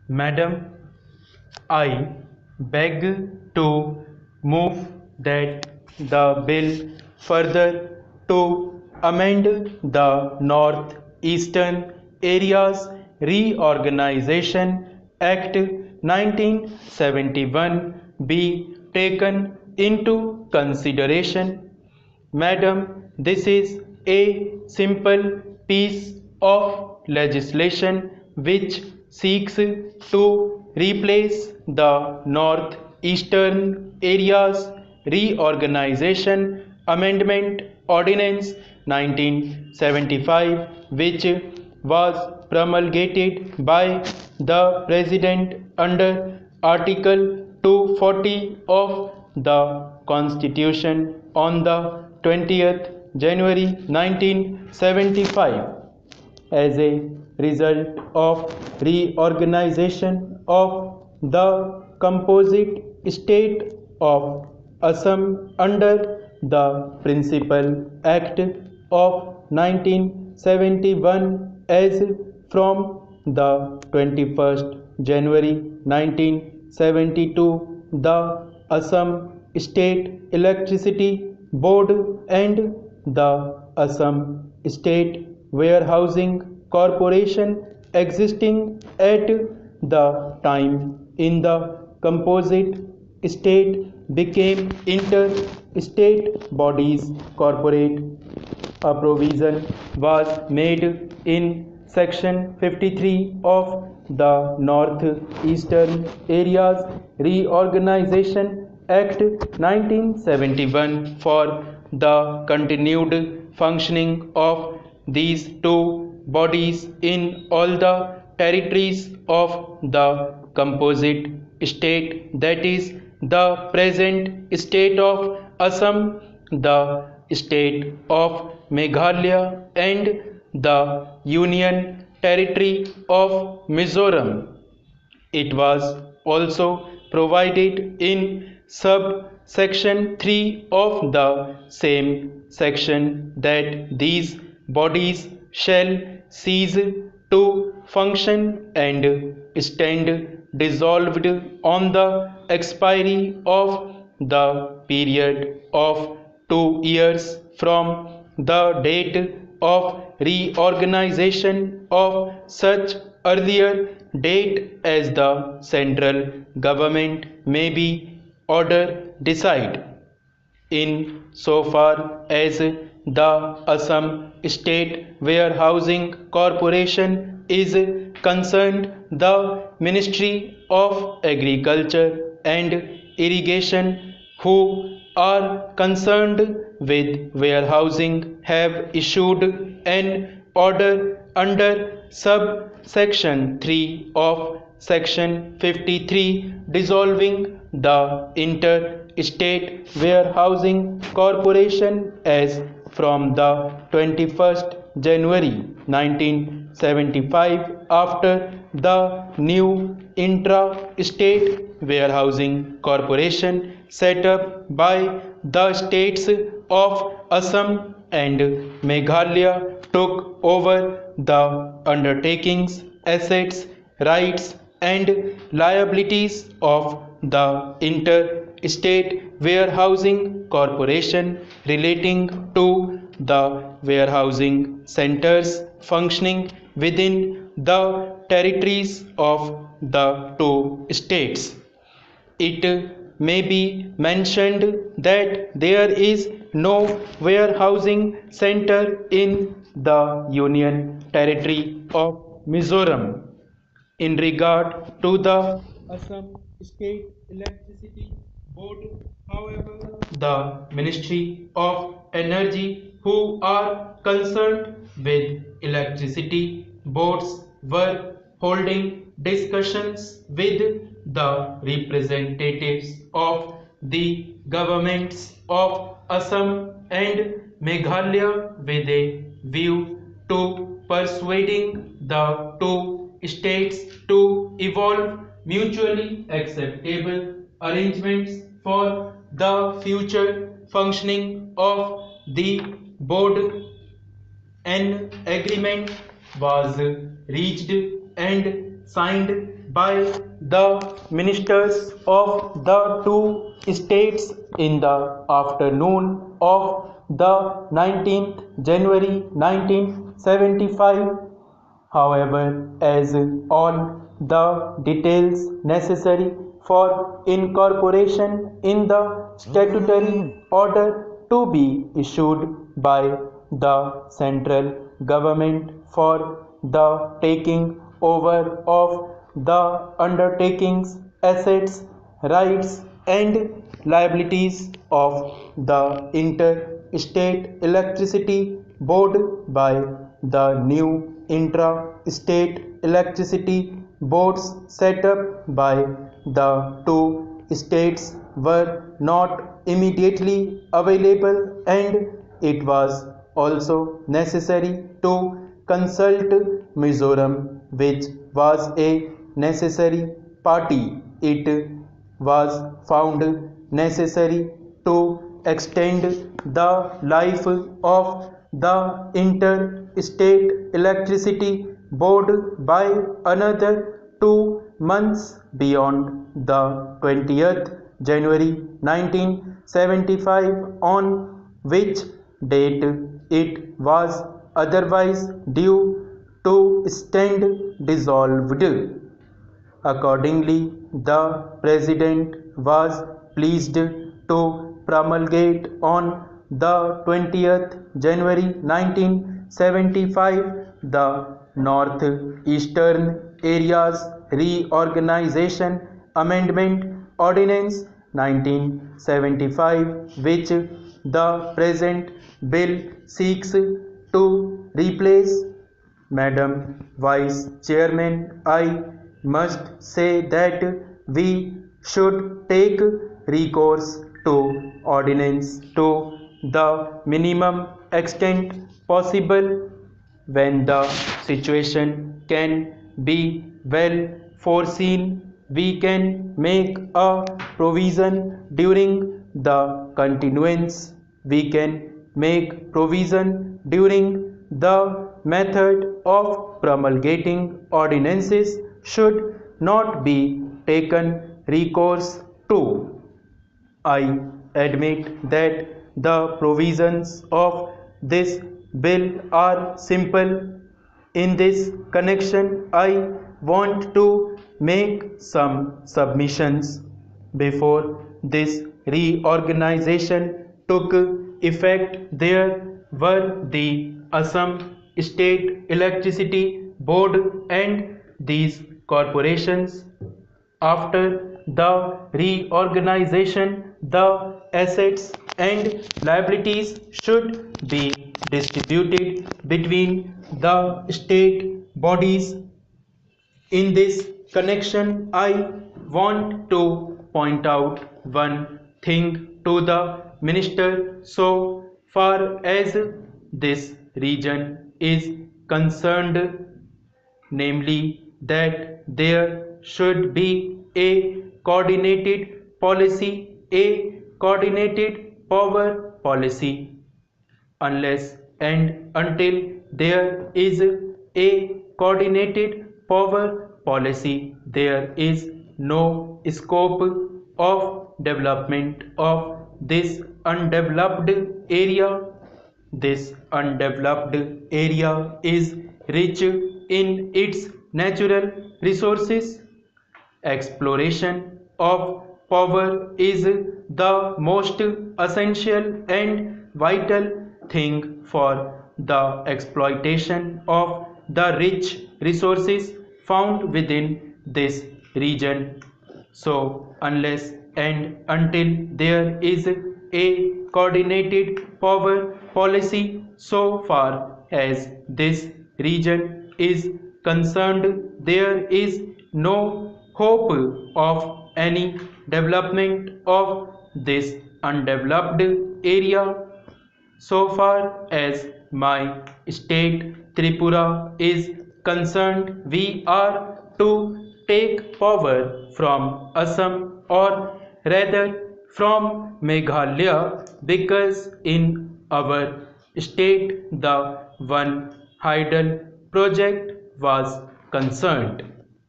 Madam, I beg to move that the bill further to amend the North-Eastern Areas Reorganization Act 1971 be taken into consideration. Madam, this is a simple piece of legislation which seeks to replace the North-Eastern Areas Reorganization Amendment Ordinance 1975, which was promulgated by the President under Article 240 of the Constitution on the 20th January 1975. As a result of reorganization of the composite state of Assam under the Principal Act of 1971 as from the 21st January 1972, the Assam State Electricity Board and the Assam State Warehousing Corporation existing at the time in the composite state became inter-state bodies corporate. A provision was made in Section 53 of the North-Eastern Areas Reorganization Act 1971 for the continued functioning of these two bodies in all the territories of the composite state, that is, the present state of Assam, the state of Meghalaya, and the Union Territory of Mizoram. It was also provided in subsection 3 of the same section that these bodies shall cease to function and stand dissolved on the expiry of the period of 2 years from the date of reorganization of such earlier date as the central government may be order decide. In so far as the Assam State Warehousing Corporation is concerned, the Ministry of Agriculture and Irrigation, who are concerned with warehousing, have issued an order under subsection 3 of Section 53 dissolving the Inter-State Warehousing Corporation as from the 21st January 1975 after the new Intra-State Warehousing Corporation set up by the states of Assam and Meghalaya took over the undertakings, assets, rights and liabilities of the Inter-State Warehousing Corporation relating to the warehousing centers functioning within the territories of the two states. It may be mentioned that there is no warehousing center in the Union Territory of Mizoram. In regard to the Assam State Electricity Board, however, the Ministry of Energy, who are concerned with electricity boards, were holding discussions with the representatives of the governments of Assam and Meghalaya with a view to persuading the two states to evolve mutually acceptable arrangements for the future functioning of the board. An agreement was reached and signed by the ministers of the two states in the afternoon of the 19th January 1975. However, as all the details necessary for incorporation in the statutory order to be issued by the central government for the taking over of the undertakings, assets, rights, and liabilities of the interstate electricity board by the new intra-state electricity boards set up by the two states were not immediately available, and it was also necessary to consult Mizoram, which was a necessary party. It was found necessary to extend the life of the interstate electricity board by another 2 months beyond the 20th January 1975, on which date it was otherwise due to stand dissolved. Accordingly, the President was pleased to promulgate on the 20th January 1975 the Northeastern Areas Reorganization Amendment Ordinance 1975, which the present bill seeks to replace. Madam Vice Chairman, I must say that we should take recourse to ordinance to the minimum extent possible when the situation can be well foreseen. We can make a provision during the continuance. We can make provision during the method of promulgating ordinances should not be taken recourse to. I admit that the provisions of this bill are simple. In this connection, I want to make some submissions. Before this reorganization took effect, there were the Assam State Electricity Board and these corporations. After the reorganization, the assets and liabilities should be distributed between the state bodies. In this connection, I want to point out one thing to the minister. So far as this region is concerned, namely that there should be a coordinated policy, a coordinated power policy. Unless and until there is a coordinated power policy, there is no scope of development of this undeveloped area. This undeveloped area is rich in its natural resources. Exploration of power is the most essential and vital thing for the exploitation of the rich resources found within this region. So, unless and until there is a coordinated power policy, so far as this region is concerned, there is no hope of any development of this undeveloped area. So far as my state Tripura is concerned, we are to take power from Assam, or rather from Meghalaya, because in our state the one hydel project was concerned.